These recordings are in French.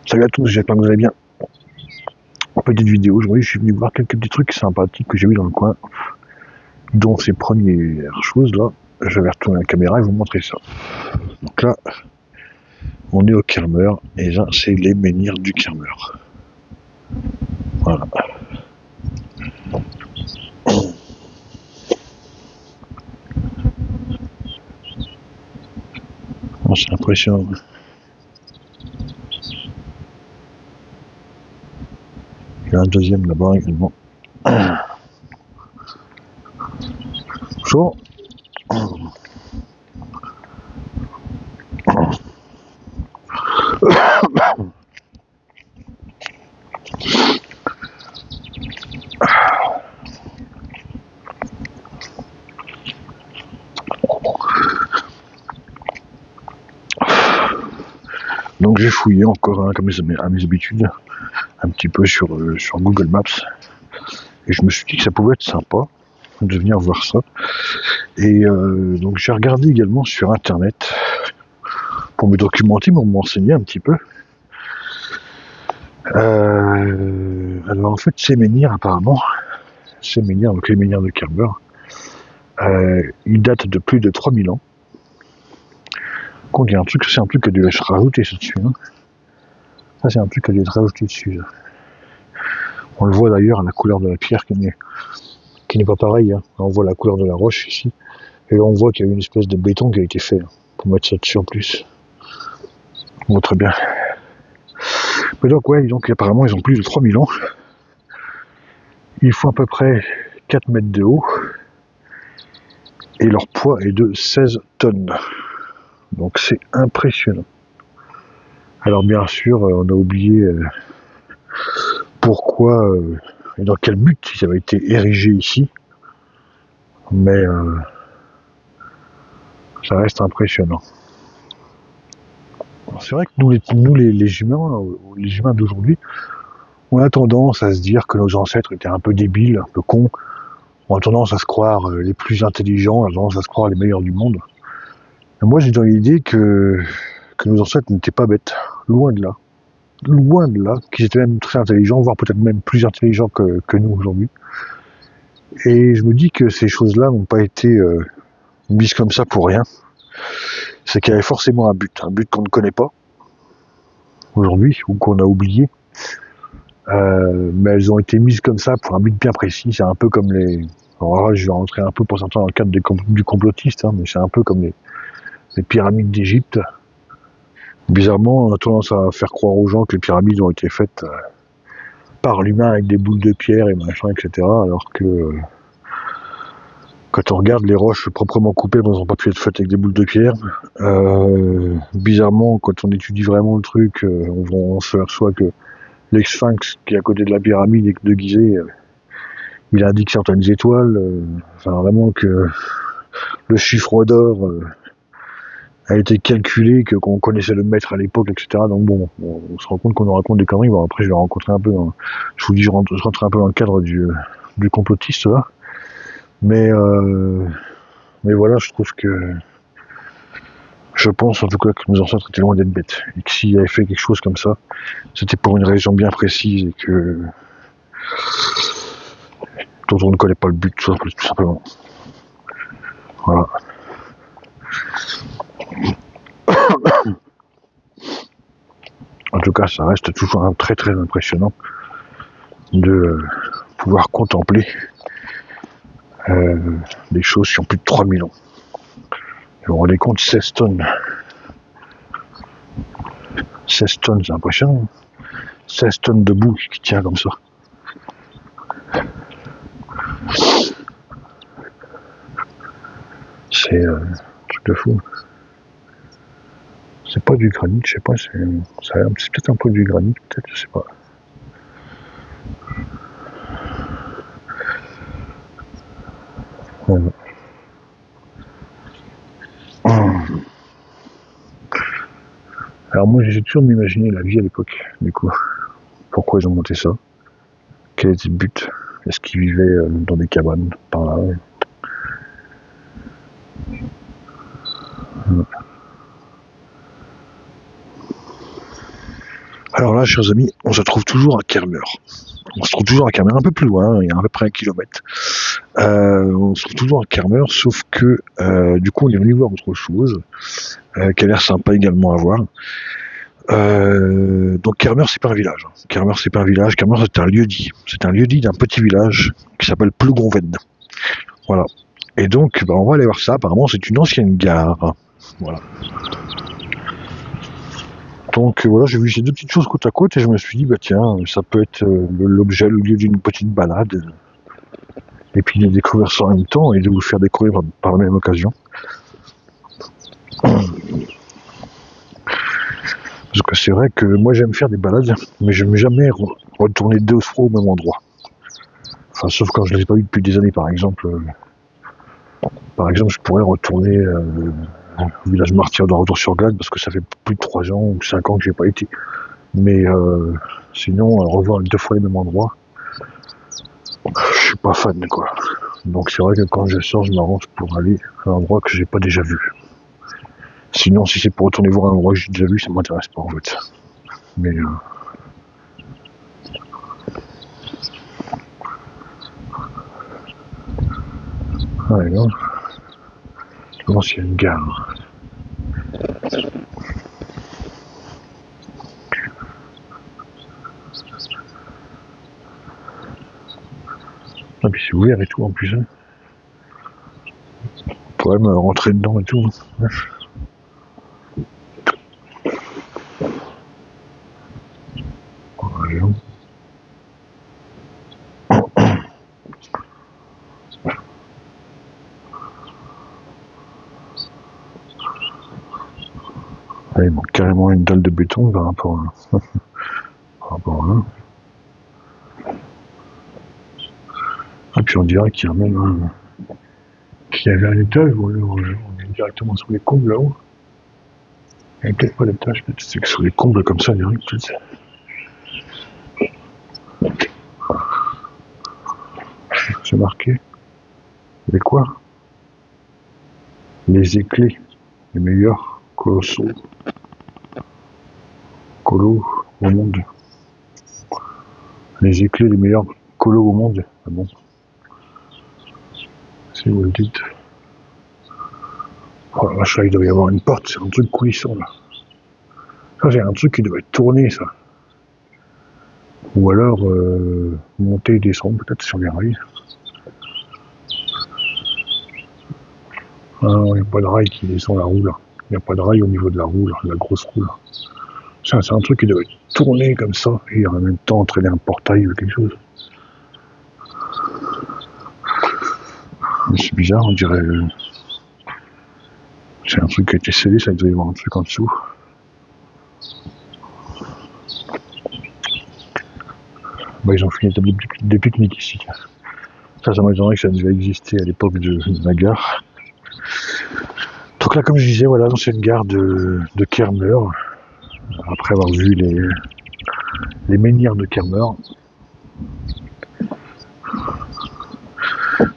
Salut à tous, j'espère que vous allez bien. Petite vidéo, aujourd'hui je suis venu voir quelques petits trucs sympathiques que j'ai vu dans le coin, dont ces premières choses là. Je vais retourner la caméra et vous montrer ça. Donc là, on est au Kermer, et là c'est les menhirs du Kermer. Voilà. Oh, c'est impressionnant. Il y a un deuxième là-bas également. Bonjour. Donc j'ai fouillé encore, comme à mes habitudes, un petit peu sur Google Maps, et je me suis dit que ça pouvait être sympa de venir voir ça. Et donc j'ai regardé également sur internet pour me documenter, pour m'enseigner un petit peu. Alors en fait ces menhirs apparemment, ces menhirs, donc les menhirs de Kerber, ils datent de plus de 3000 ans. Donc il y a un truc, c'est un truc qui a dû être rajouté dessus. Hein. Ça c'est un truc qui a dû être rajouté dessus. Là. On le voit d'ailleurs à la couleur de la pierre qui n'est pas pareille. Hein. On voit la couleur de la roche ici. Et là on voit qu'il y a une espèce de béton qui a été fait pour mettre ça dessus en plus. On voit très bien. Mais donc ouais, donc apparemment ils ont plus de 3000 ans. Ils font à peu près 4 mètres de haut. Et leur poids est de 16 tonnes. Donc c'est impressionnant. Alors bien sûr, on a oublié pourquoi et dans quel but ils avaient été érigés ici. Mais ça reste impressionnant. C'est vrai que nous les humains d'aujourd'hui, on a tendance à se dire que nos ancêtres étaient un peu débiles, un peu cons. On a tendance à se croire les plus intelligents, on a tendance à se croire les meilleurs du monde. Et moi j'ai dans l'idée que nos ancêtres n'étaient pas bêtes, loin de là. Loin de là, qu'ils étaient même très intelligents, voire peut-être même plus intelligents que nous aujourd'hui. Et je me dis que ces choses-là n'ont pas été mises comme ça pour rien. C'est qu'il y avait forcément un but qu'on ne connaît pas aujourd'hui, ou qu'on a oublié. Mais elles ont été mises comme ça pour un but bien précis. C'est un peu comme les... Alors là, je vais rentrer un peu pour certains dans le cadre du complotiste, hein, mais c'est un peu comme les pyramides d'Égypte. Bizarrement, on a tendance à faire croire aux gens que les pyramides ont été faites par l'humain avec des boules de pierre et machin, etc. Alors que quand on regarde les roches proprement coupées, elles n'ont pas pu être faites avec des boules de pierre. Bizarrement, quand on étudie vraiment le truc, on se aperçoit que l'Sphinx qui est à côté de la pyramide de Gizeh, il indique certaines étoiles. Enfin, vraiment que le chiffre d'or a été calculé, qu'on connaissait le maître à l'époque, etc. Donc bon, on se rend compte qu'on nous raconte des conneries. Bon, après, je vais rencontrer un peu je vous dis, je rentre un peu dans le cadre du complotiste, là. Mais voilà, je trouve que... Je pense en tout cas que nos ancêtres étaient loin d'être bêtes. Et que s'ils avaient fait quelque chose comme ça, c'était pour une raison bien précise et que... dont on ne connaît pas le but, tout simplement. Voilà. En tout cas, ça reste toujours très très impressionnant de pouvoir contempler des choses qui ont plus de 3000 ans. Et on rendait compte, 16 tonnes. 16 tonnes, c'est impressionnant. 16 tonnes de boue qui tient comme ça. C'est un truc de fou. C'est pas du granit, je sais pas, c'est peut-être un peu du granit, peut-être, je sais pas. Alors moi j'ai toujours m'imaginé la vie à l'époque, du coup. Pourquoi ils ont monté ça? Quel était le but? Est-ce qu'ils vivaient dans des cabanes par là? Alors là, chers amis, on se trouve toujours à Kermer. On se trouve toujours à Kermer, un peu plus loin, il y a à peu près 1 kilomètre. On se trouve toujours à Kermer, sauf que du coup on est venu voir autre chose, qui a l'air sympa également à voir. Donc Kermer c'est pas un village. Kermer c'est pas un village, Kermer c'est un lieu-dit. C'est un lieu-dit d'un petit village qui s'appelle Plougonved. Voilà. Et donc on va aller voir ça, apparemment c'est une ancienne gare. Voilà. Donc voilà, j'ai vu ces deux petites choses côte à côte et je me suis dit, bah tiens, ça peut être l'objet, le lieu d'une petite balade. Et puis de découvrir ça en même temps et de vous faire découvrir par la même occasion. Parce que c'est vrai que moi j'aime faire des balades, mais je n'aime jamais retourner 2 fois au même endroit. Enfin, sauf quand je ne les ai pas vus depuis des années, par exemple. Je pourrais retourner au village martyr de Retour-sur-Glane parce que ça fait plus de 3 ans ou 5 ans que j'ai pas été. Mais sinon, revoir 2 fois les mêmes endroits, je suis pas fan, quoi. Donc c'est vrai que quand je sors, je m'arrange pour aller à un endroit que j'ai pas déjà vu. Sinon, si c'est pour retourner voir un endroit que j'ai déjà vu, ça m'intéresse pas en fait. Mais ouais, non. Je pense qu'il y a une gare. Ah, puis c'est ouvert et tout en plus. Hein. On pourrait me rentrer dedans et tout. Hein. Voyons. Ah, il manque carrément une dalle de béton par rapport à là. Et puis on dirait qu'il y a même qu'il y avait un étage où on est directement sur les combles là-haut. Il n'y a peut-être pas d'étage, peut-être c'est que sur les combles comme ça, direct, peut-être. C'est marqué. Mais quoi? Les éclés, les meilleurs colossaux. Colos au monde. Les éclés, les meilleurs colos au monde. Ah bon? Si vous le dites. Oh la vache, là, il doit y avoir une porte, c'est un truc coulissant là. Ça, c'est un truc qui doit être tourné, ça. Ou alors monter et descendre peut-être sur les rails. Ah non, il n'y a pas de rail qui descend la roue là. Il n'y a pas de rail au niveau de la roue là, la grosse roue là. Ça, c'est un truc qui doit être tourné comme ça et en même temps entraîner un portail ou quelque chose. C'est bizarre, on dirait. C'est un truc qui a été scellé, ça doit y avoir un truc en dessous. Bah, ils ont fait une table de pique-nique ici. Ça m'étonnerait que ça devait exister à l'époque de la gare. Donc là, comme je disais, voilà, c'est une gare de Kermer. Après avoir vu les menhirs de Kermer.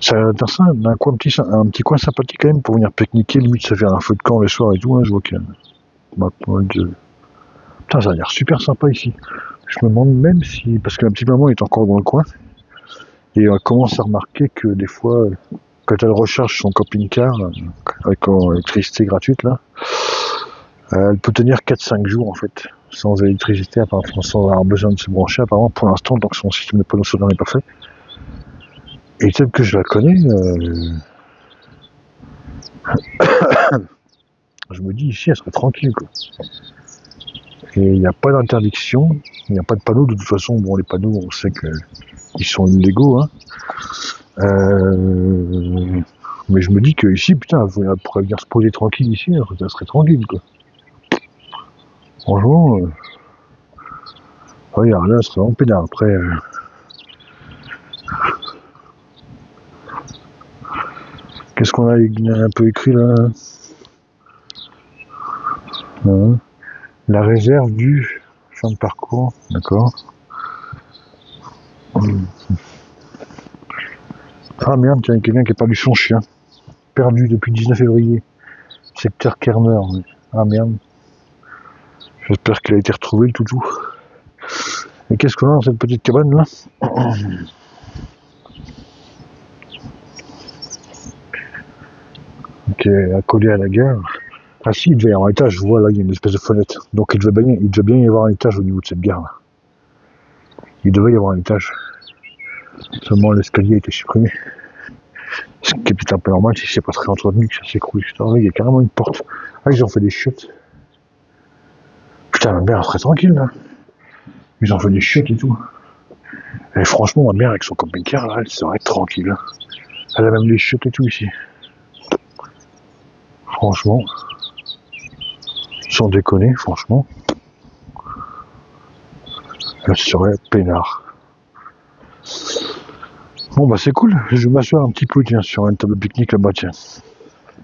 C'est un petit coin sympathique quand même pour venir pique-niquer, limite se faire un feu de camp le soir et tout. Hein, je vois qu'il y a Putain, ça a l'air super sympa ici. Je me demande même si, parce que la petite maman est encore dans le coin, et on commence à remarquer que des fois, quand elle recharge son camping-car avec l'électricité gratuite là, elle peut tenir 4-5 jours en fait, sans électricité, sans avoir besoin de se brancher apparemment pour l'instant, donc son système de panneaux solaires n'est pas fait. Et tel que je la connais, je me dis ici elle serait tranquille quoi. Et il n'y a pas d'interdiction, il n'y a pas de panneaux, de toute façon, bon les panneaux on sait qu'ils sont illégaux, hein. Mais je me dis que ici, putain, elle pourrait venir se poser tranquille ici, ça serait tranquille quoi. Franchement, regarde, là, ce serait vraiment pédard. Après, qu'est-ce qu'on a un peu écrit là? La réserve du fin de parcours, d'accord. Ah merde, tiens, quelqu'un qui a perdu son chien. Perdu depuis le 19 février. Secteur Kermer. Ah merde. J'espère qu'il a été retrouvé le toutou. Et qu'est-ce qu'on a dans cette petite cabane là? Qui est accolée à la gare. Ah si, il devait y avoir un étage, je vois là, il y a une espèce de fenêtre. Donc il devait bien y avoir un étage au niveau de cette gare là. Il devait y avoir un étage. Seulement l'escalier a été supprimé. Ce qui est peut-être un peu normal si c'est pas très entretenu que ça s'écroule. Putain, il y a carrément une porte. Ah, ils ont fait des chiottes. Putain, ma mère est très tranquille là. Ils ont fait des chiottes et tout. Et franchement, ma mère avec son camping-car là, elle serait tranquille. Elle a même des chiottes et tout ici. Franchement. Sans déconner, franchement. Elle serait peinard. Bon bah c'est cool, je vais m'asseoir un petit peu tiens, sur une table de pique-nique là-bas tiens.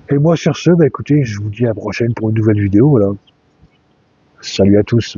Et moi sur ce, bah écoutez, je vous dis à la prochaine pour une nouvelle vidéo, voilà. Salut à tous.